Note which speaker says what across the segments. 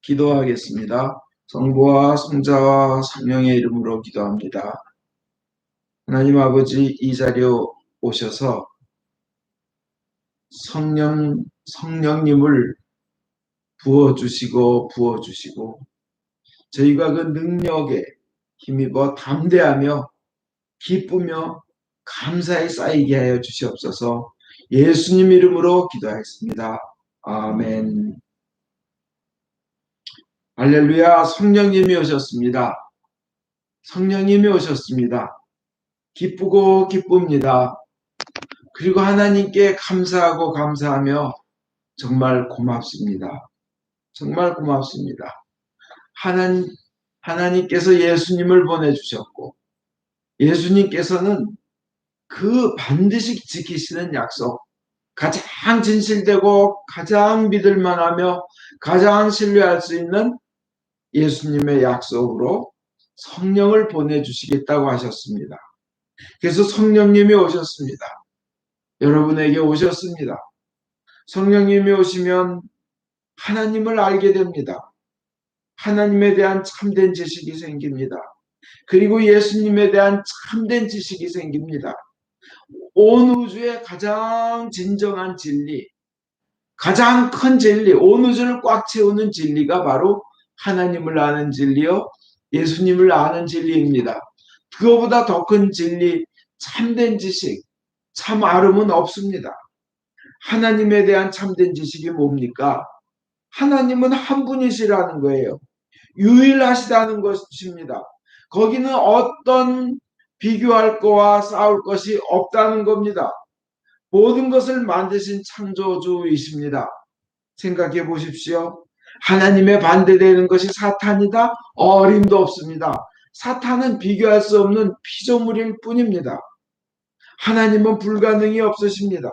Speaker 1: 기도하겠습니다. 성부와 성자와 성령의 이름으로 기도합니다. 하나님 아버지, 이 자리에 오셔서 성령님을 부어주시고 저희가 그 능력에 힘입어 담대하며 기쁘며 감사에 쌓이게 하여 주시옵소서. 예수님 이름으로 기도하겠습니다. 아멘. 할렐루야. 성령님이 오셨습니다. 성령님이 오셨습니다. 기쁘고 기쁩니다. 그리고 하나님께 감사하며 정말 고맙습니다. 정말 고맙습니다. 하나님께서 예수님을 보내주셨고, 예수님께서는 그 반드시 지키시는 약속, 가장 진실되고 가장 믿을만하며 가장 신뢰할 수 있는 예수님의 약속으로 성령을 보내주시겠다고 하셨습니다. 그래서 성령님이 오셨습니다. 여러분에게 오셨습니다. 성령님이 오시면 하나님을 알게 됩니다. 하나님에 대한 참된 지식이 생깁니다. 그리고 예수님에 대한 참된 지식이 생깁니다. 온 우주의 가장 진정한 진리, 가장 큰 진리, 온 우주를 꽉 채우는 진리가 바로 하나님을 아는 진리요, 예수님을 아는 진리입니다. 그거보다 더 큰 진리, 참된 지식, 참 아름은 없습니다. 하나님에 대한 참된 지식이 뭡니까? 하나님은 한 분이시라는 거예요. 유일하시다는 것입니다. 거기는 어떤 비교할 거와 싸울 것이 없다는 겁니다. 모든 것을 만드신 창조주이십니다. 생각해 보십시오. 하나님의 반대되는 것이 사탄이다? 어림도 없습니다. 사탄은 비교할 수 없는 피조물일 뿐입니다. 하나님은 불가능이 없으십니다.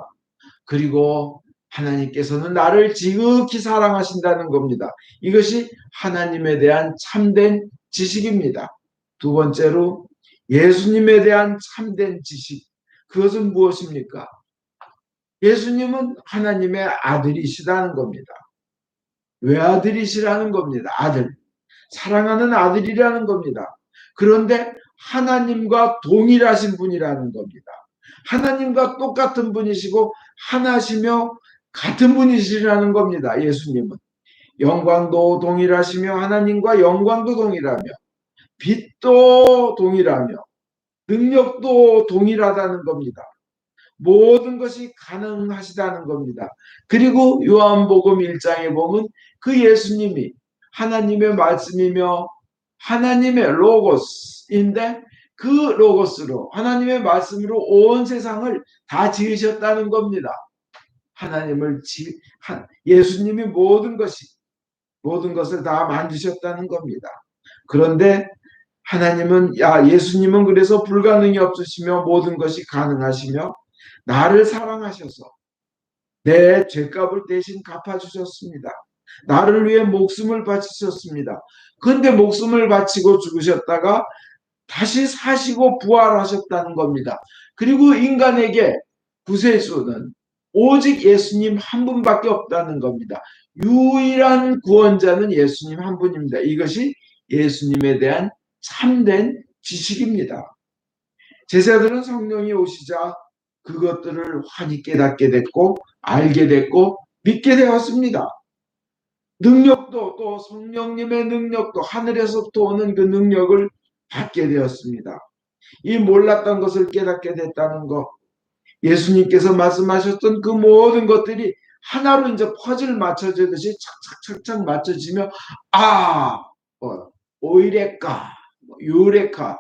Speaker 1: 그리고 하나님께서는 나를 지극히 사랑하신다는 겁니다. 이것이 하나님에 대한 참된 지식입니다. 두 번째로 예수님에 대한 참된 지식. 그것은 무엇입니까? 예수님은 하나님의 아들이시라는 겁니다. 외아들이시라는 겁니다. 아들. 사랑하는 아들이라는 겁니다. 그런데 하나님과 동일하신 분이라는 겁니다. 하나님과 똑같은 분이시고 하나시며 같은 분이시라는 겁니다. 예수님은 영광도 동일하시며 하나님과 영광도 동일하며 빛도 동일하며 능력도 동일하다는 겁니다. 모든 것이 가능하시다는 겁니다. 그리고 요한복음 1장에 보면 그 예수님이 하나님의 말씀이며 하나님의 로고스인데 그 로고스로 하나님의 말씀으로 온 세상을 다 지으셨다는 겁니다. 예수님이 모든 것을 다 만드셨다는 겁니다. 그런데 예수님은 그래서 불가능이 없으시며 모든 것이 가능하시며 나를 사랑하셔서 내 죄값을 대신 갚아주셨습니다. 나를 위해 목숨을 바치셨습니다. 그런데 목숨을 바치고 죽으셨다가 다시 사시고 부활하셨다는 겁니다. 그리고 인간에게 구세주는 오직 예수님 한 분밖에 없다는 겁니다. 유일한 구원자는 예수님 한 분입니다. 이것이 예수님에 대한 참된 지식입니다. 제자들은 성령이 오시자 그것들을 환히 깨닫게 됐고 알게 됐고 믿게 되었습니다. 능력도 또 성령님의 능력도 하늘에서부터 오는 그 능력을 받게 되었습니다. 이 몰랐던 것을 깨닫게 됐다는 것, 예수님께서 말씀하셨던 그 모든 것들이 하나로 이제 퍼즐 맞춰지듯이 착착착착 맞춰지며 오이레카, 유레카,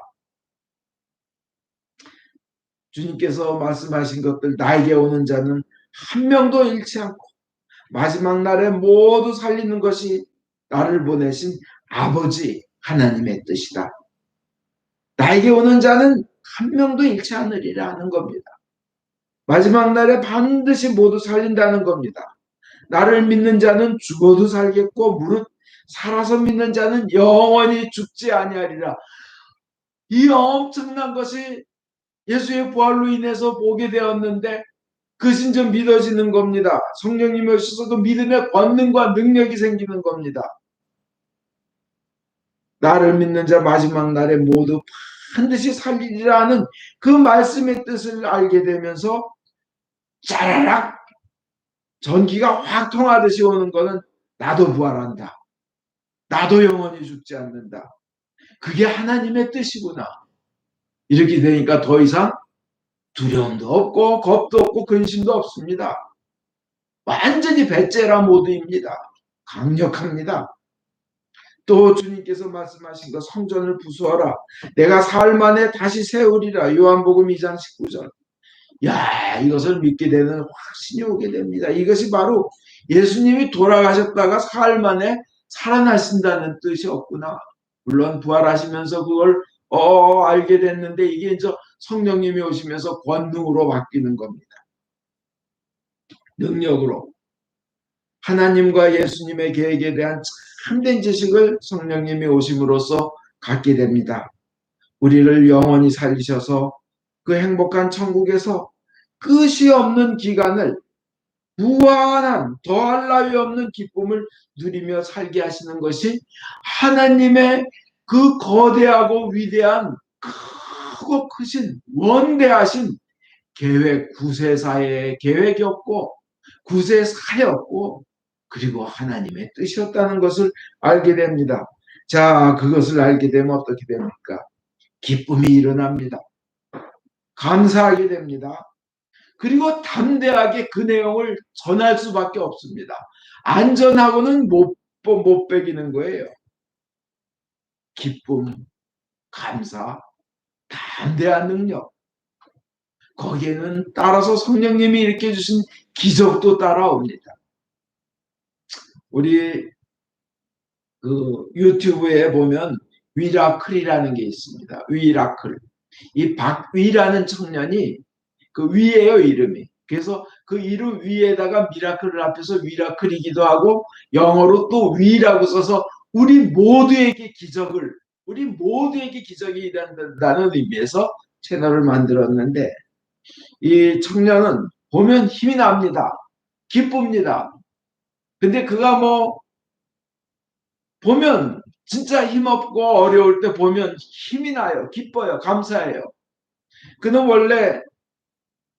Speaker 1: 주님께서 말씀하신 것들 나에게 오는 자는 한 명도 잃지 않고 마지막 날에 모두 살리는 것이 나를 보내신 아버지 하나님의 뜻이다. 나에게 오는 자는 한 명도 잃지 않으리라는 겁니다. 마지막 날에 반드시 모두 살린다는 겁니다. 나를 믿는 자는 죽어도 살겠고 무릇 살아서 믿는 자는 영원히 죽지 아니하리라. 이 엄청난 것이 예수의 부활로 인해서 보게 되었는데 그것이 좀 믿어지는 겁니다. 성령님이 오셔서 그 믿음의 권능과 능력이 생기는 겁니다. 나를 믿는 자 마지막 날에 모두 반드시 살리리라는 그 말씀의 뜻을 알게 되면서 짜라락 전기가 확 통하듯이 오는 거는 나도 부활한다. 나도 영원히 죽지 않는다. 그게 하나님의 뜻이구나. 이렇게 되니까 더 이상 두려움도 없고 겁도 없고 근심도 없습니다. 완전히 배째라 모드입니다. 강력합니다. 또 주님께서 말씀하신 거 성전을 부수어라. 내가 사흘 만에 다시 세우리라. 요한복음 2장 19절. 야, 이것을 믿게 되는 확신이 오게 됩니다. 이것이 바로 예수님이 돌아가셨다가 사흘 만에 살아나신다는 뜻이었구나. 물론 부활하시면서 그걸 알게 됐는데 이게 이제 성령님이 오시면서 권능으로 바뀌는 겁니다. 능력으로. 하나님과 예수님의 계획에 대한 참된 지식을 성령님이 오심으로써 갖게 됩니다. 우리를 영원히 살리셔서 그 행복한 천국에서 끝이 없는 기간을 무한한 더할 나위 없는 기쁨을 누리며 살게 하시는 것이 하나님의 그 거대하고 위대한 크고 크신 원대하신 계획, 구세사의 계획이었고 구세사였고 그리고 하나님의 뜻이었다는 것을 알게 됩니다. 자, 그것을 알게 되면 어떻게 됩니까? 기쁨이 일어납니다. 감사하게 됩니다. 그리고 담대하게 그 내용을 전할 수밖에 없습니다. 안전하고는 못 배기는 거예요. 기쁨, 감사, 담대한 능력. 거기에는 따라서 성령님이 일으켜 주신 기적도 따라옵니다. 우리 그 유튜브에 보면 위라클이라는 게 있습니다. 위라클. 이 박위라는 청년이 그 위예요, 이름이. 그래서 그 이름 위에다가 미라클을 합해서 위라클이기도 하고 영어로 또 위라고 써서 우리 모두에게 기적이 일어난다는 의미에서 채널을 만들었는데 이 청년은 보면 힘이 납니다. 기쁩니다. 근데 그가 뭐 보면 진짜 힘없고 어려울 때 보면 힘이 나요. 기뻐요. 감사해요. 그는 원래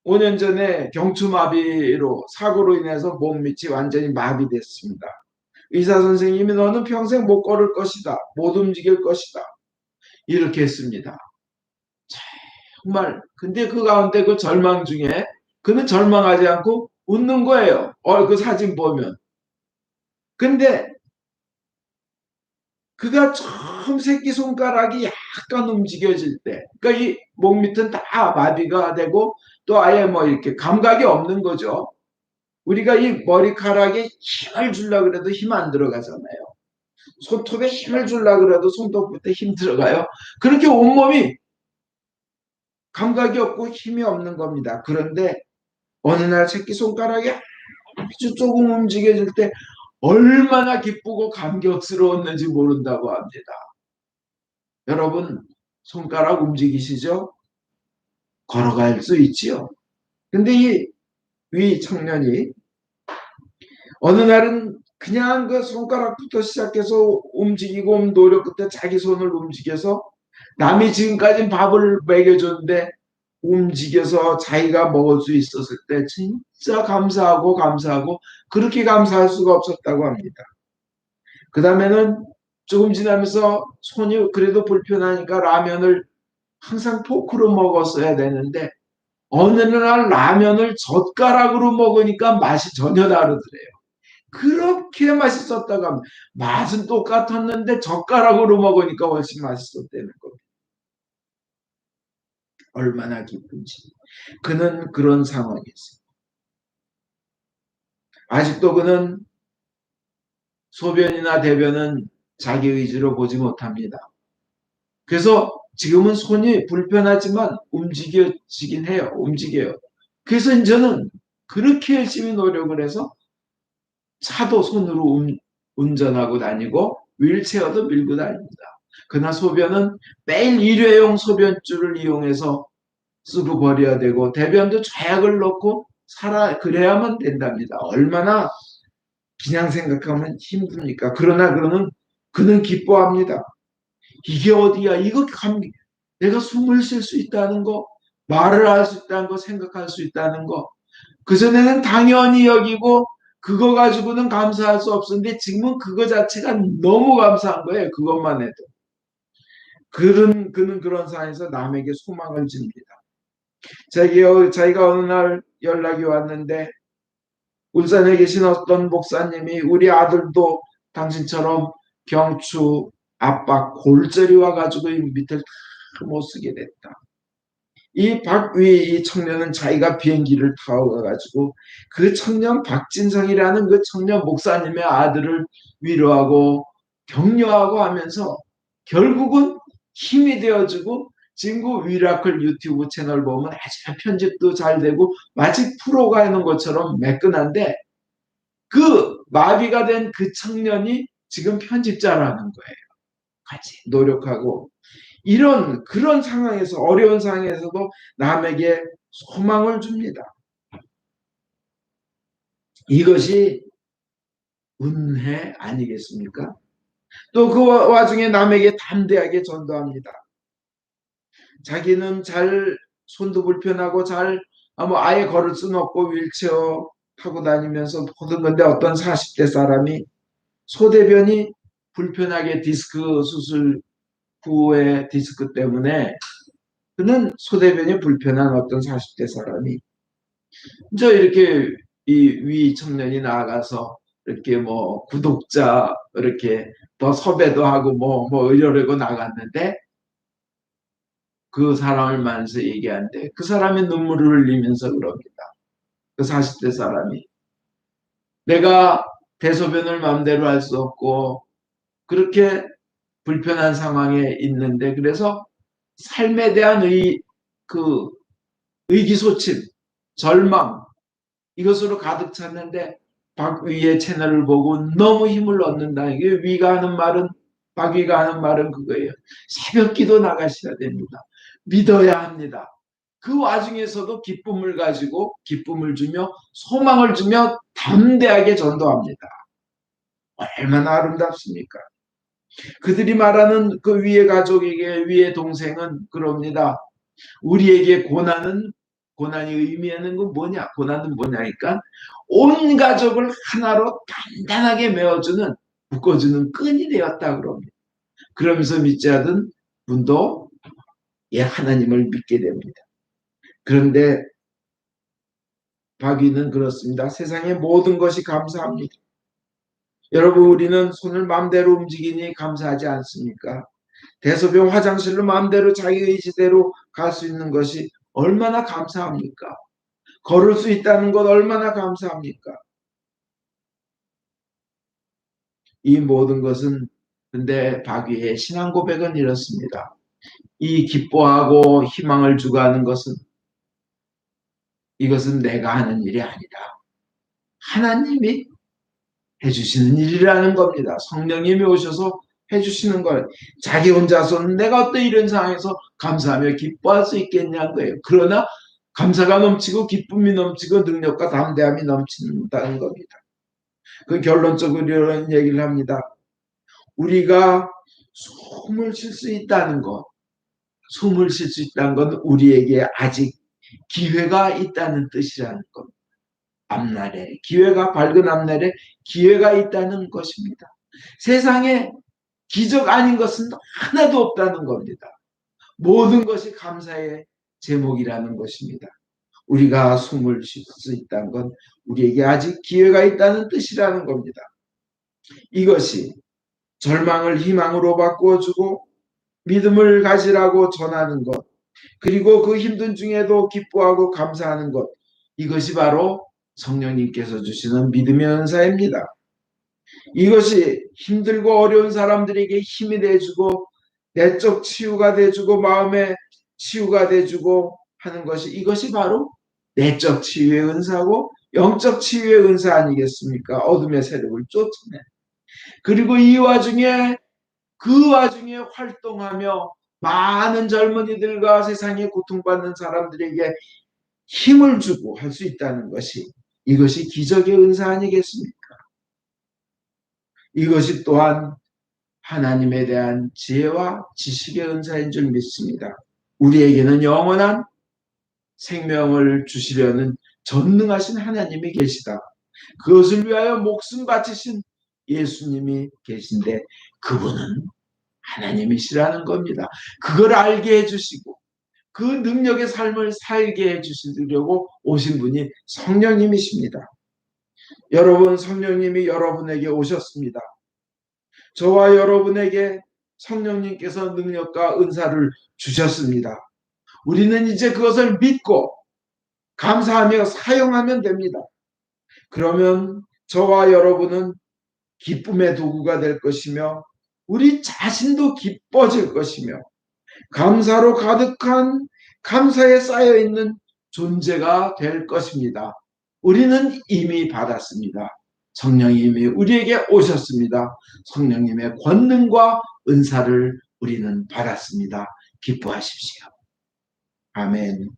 Speaker 1: 5년 전에 경추마비로 사고로 인해서 몸밑이 완전히 마비됐습니다. 의사 선생님이 너는 평생 못 걸을 것이다. 못 움직일 것이다. 이렇게 했습니다. 정말 근데 그 가운데 그 절망 중에 그는 절망하지 않고 웃는 거예요. 그 사진 보면. 근데 그가 처음 새끼손가락이 약간 움직여질 때, 그러니까 이 목 밑은 다 마비가 되고 또 아예 뭐 이렇게 감각이 없는 거죠. 우리가 이 머리카락에 힘을 주려고 그래도 힘 안 들어가잖아요. 손톱에 힘을 주려고 그래도 손톱 끝에 힘 들어가요. 그렇게 온몸이 감각이 없고 힘이 없는 겁니다. 그런데 어느 날 새끼손가락이 아주 조금 움직여질 때 얼마나 기쁘고 감격스러웠는지 모른다고 합니다. 여러분 손가락 움직이시죠? 걸어갈 수 있지요. 근데 이 위 청년이 어느 날은 그냥 그 손가락부터 시작해서 움직이고 노력 끝에 자기 손을 움직여서 남이 지금까지 밥을 먹여줬는데 움직여서 자기가 먹을 수 있었을 때 진짜 감사하고 그렇게 감사할 수가 없었다고 합니다. 그 다음에는 조금 지나면서 손이 그래도 불편하니까 라면을 항상 포크로 먹었어야 되는데 어느 날 라면을 젓가락으로 먹으니까 맛이 전혀 다르더래요. 그렇게 맛있었다고 합니다. 맛은 똑같았는데 젓가락으로 먹으니까 훨씬 맛있었다는 겁니다. 얼마나 기쁜지. 그는 그런 상황이었어요. 아직도 그는 소변이나 대변은 자기 의지로 보지 못합니다. 그래서 지금은 손이 불편하지만 움직여지긴 해요. 움직여요. 그래서 이제는 그렇게 열심히 노력을 해서 차도 손으로 운전하고 다니고 휠체어도 밀고 다닙니다. 그러나 소변은 매일 일회용 소변줄을 이용해서 쓰고 버려야 되고 대변도 좌약을 넣고 그래야만 된답니다. 얼마나 그냥 생각하면 힘듭니까? 그러나 그는 기뻐합니다. 이게 어디야? 이거 내가 숨을 쉴 수 있다는 거, 말을 할 수 있다는 거, 생각할 수 있다는 거. 그전에는 당연히 여기고 그거 가지고는 감사할 수 없었는데 지금은 그거 자체가 너무 감사한 거예요. 그것만 해도. 그는 그런 상황에서 남에게 소망을 줍니다. 자기가 어느 날 연락이 왔는데 울산에 계신 어떤 목사님이 우리 아들도 당신처럼 경추, 압박, 골절이 와가지고 이 밑을 다 못 쓰게 됐다. 이 박위 이 청년은 자기가 비행기를 타고 가가지고 그 청년 박진성이라는 그 청년 목사님의 아들을 위로하고 격려하고 하면서 결국은 힘이 되어주고 지금 그 위라클 유튜브 채널 보면 아주 편집도 잘 되고 마치 프로가 하는 것처럼 매끈한데 그 마비가 된 그 청년이 지금 편집자라는 거예요. 같이 노력하고 이런 그런 상황에서 어려운 상황에서도 남에게 소망을 줍니다. 이것이 은혜 아니겠습니까? 또 그 와중에 남에게 담대하게 전도합니다. 자기는 잘 손도 불편하고 잘 뭐 아예 걸을 수는 없고 휠체어 타고 다니면서 보던 건데 어떤 40대 사람이 소대변이 불편하게 디스크 수술 후에 디스크 때문에 그는 소대변이 불편한 어떤 40대 사람이 저 이렇게 이 위 청년이 나가서 이렇게 뭐 구독자 이렇게 더 섭외도 하고 뭐 이러려고 나갔는데 그 사람을 만나서 얘기하는데 그 사람이 눈물을 흘리면서 그럽니다. 그 40대 사람이 내가 대소변을 마음대로 할 수 없고 그렇게 불편한 상황에 있는데 그래서 삶에 대한 그 의기소침, 절망 이것으로 가득 찼는데 박위의 채널을 보고 너무 힘을 얻는다. 이게 위가 하는 말은 박위가 하는 말은 그거예요. 새벽기도 나가셔야 됩니다. 믿어야 합니다. 그 와중에서도 기쁨을 가지고 기쁨을 주며 소망을 주며 담대하게 전도합니다. 얼마나 아름답습니까? 그들이 말하는 그 위의 가족에게 위의 동생은 그럽니다. 우리에게 고난이 의미하는 건 뭐냐? 고난은 뭐냐니까 온 가족을 하나로 단단하게 메어주는 묶어주는 끈이 되었다 그럽니다. 그러면서 믿지 않은 분도 하나님을 믿게 됩니다. 그런데 박위는 그렇습니다. 세상의 모든 것이 감사합니다. 여러분 우리는 손을 마음대로 움직이니 감사하지 않습니까? 대소변 화장실로 마음대로 자기 의지대로 갈 수 있는 것이 얼마나 감사합니까? 걸을 수 있다는 것 얼마나 감사합니까? 이 모든 것은 근데 박위의 신앙 고백은 이렇습니다. 이 기뻐하고 희망을 주고하는 것은 이것은 내가 하는 일이 아니다. 하나님이 해주시는 일이라는 겁니다. 성령님이 오셔서 해주시는 걸 자기 혼자서는 내가 어떤 이런 상황에서 감사하며 기뻐할 수 있겠냐는 거예요. 그러나 감사가 넘치고 기쁨이 넘치고 능력과 담대함이 넘친다는 겁니다. 그 결론적으로 이런 얘기를 합니다. 우리가 숨을 쉴 수 있다는 것, 숨을 쉴 수 있다는 건 우리에게 아직 기회가 있다는 뜻이라는 겁니다. 앞날에 기회가 밝은 앞날에 기회가 있다는 것입니다. 세상에 기적 아닌 것은 하나도 없다는 겁니다. 모든 것이 감사의 제목이라는 것입니다. 우리가 숨을 쉴 수 있다는 건 우리에게 아직 기회가 있다는 뜻이라는 겁니다. 이것이 절망을 희망으로 바꾸어주고 믿음을 가지라고 전하는 것, 그리고 그 힘든 중에도 기뻐하고 감사하는 것, 이것이 바로 성령님께서 주시는 믿음의 은사입니다. 이것이 힘들고 어려운 사람들에게 힘이 돼주고 내적 치유가 돼주고 마음의 치유가 돼주고 하는 것이 이것이 바로 내적 치유의 은사고 영적 치유의 은사 아니겠습니까? 어둠의 세력을 쫓아내. 그리고 이 와중에 그 와중에 활동하며 많은 젊은이들과 세상에 고통받는 사람들에게 힘을 주고 할 수 있다는 것이 이것이 기적의 은사 아니겠습니까? 이것이 또한 하나님에 대한 지혜와 지식의 은사인 줄 믿습니다. 우리에게는 영원한 생명을 주시려는 전능하신 하나님이 계시다. 그것을 위하여 목숨 바치신 예수님이 계신데 그분은 하나님이시라는 겁니다. 그걸 알게 해주시고 그 능력의 삶을 살게 해주시려고 오신 분이 성령님이십니다. 여러분, 성령님이 여러분에게 오셨습니다. 저와 여러분에게 성령님께서 능력과 은사를 주셨습니다. 우리는 이제 그것을 믿고 감사하며 사용하면 됩니다. 그러면 저와 여러분은 기쁨의 도구가 될 것이며 우리 자신도 기뻐질 것이며 감사로 가득한 감사에 쌓여있는 존재가 될 것입니다. 우리는 이미 받았습니다. 성령님이 우리에게 오셨습니다. 성령님의 권능과 은사를 우리는 받았습니다. 기뻐하십시오. 아멘.